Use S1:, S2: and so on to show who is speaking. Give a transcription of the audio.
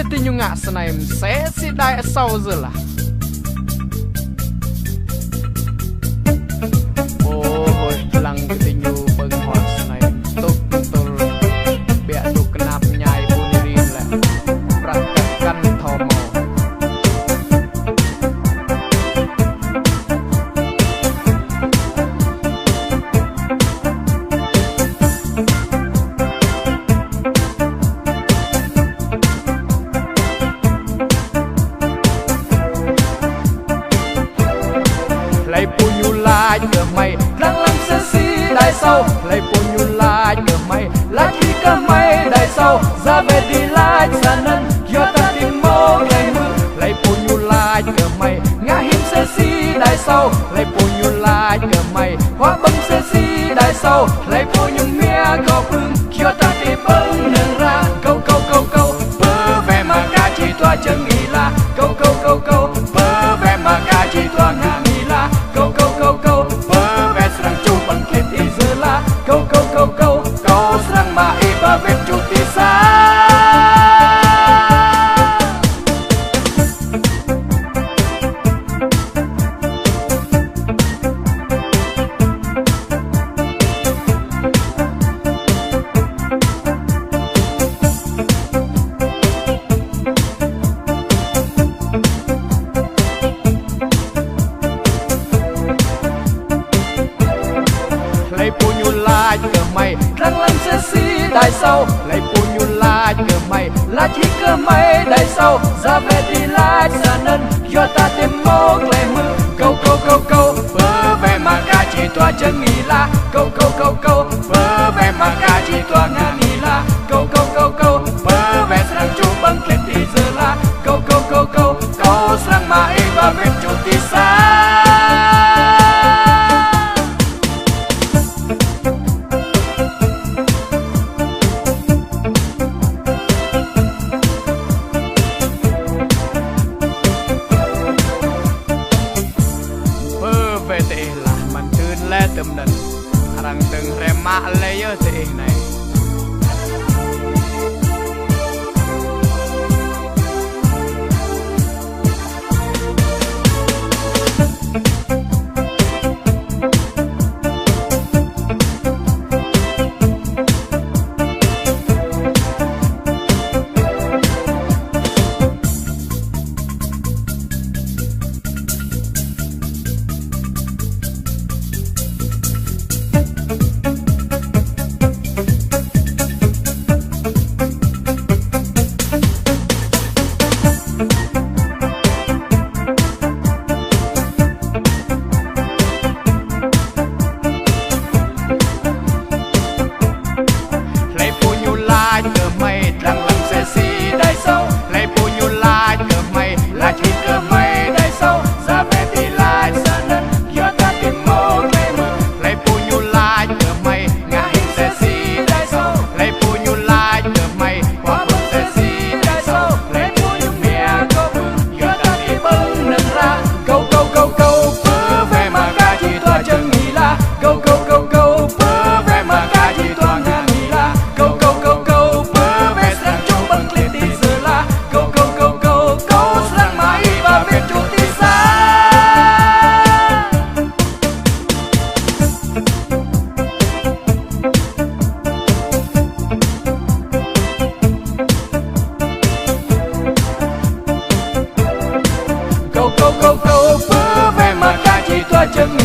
S1: ketinyu ngak senaim sesi dai sau zela oh lang ketinyu penghor senaim tuk tul biak tu kenap nyai punirin le praktekkan thomo lấy punyu lai cơ mày đang làm sân si đại sâu lấy punyu lai cơ mày lá khi cơ mày đại sâu ra về đi lai xa nân do ta tìm mô lấy mưa lấy punyu lai cơ mày ngã hiểm sân si đại sâu lấy punyu lai cơ mày hóa băng sân si đại sâu lấy punyu mía có phương do ta tìm băng nâng ra câu câu câu câu bơ về mà cả chỉ toa chân nghĩ là câu câu câu câu bơ về mà cả chỉ toa ngã câu câu câu câu bơ ve serang cu bangkit izela câu câu câu câu câu serang ma iba ve cuti sa lấy punyu lai cơ mày đang làm sân si đại sâu lấy punyu lai cơ mày lá chỉ cơ mày đại sâu ra về đi lai xa nân do ta tìm mô lấy mưa câu câu câu câu bơ về mà cả chỉ toa chân nghĩ là câu câu câu câu bơ về mà cả chỉ toa ngã nghĩ là câu câu câu câu bơ về serang cu băng kết đi giờ là câu câu câu câu câu serang ma iba ve cuti sa tầm nần răng từng rem mạ lấy ở thế này cơ mày đang làm xe si đại sâu lấy punyu lai cơ mày là chỉ cơ mày đại sâu ra về đi lai xa nân do ta tìm mô lấy mưa lấy punyu lai cơ mày ngã hiểm xe si đại sâu lấy punyu lai cơ mày hóa băng xe si đại sâu lấy punyu mía có phương do ta tìm băng nâng ra câu câu câu câu bơ về mà cả chỉ toa chân nghĩ là câu câu câu câu bơ về mà cả chỉ toa ngã nghĩ là câu câu câu câu câu câu câu bơ về mà cả chỉ toa chân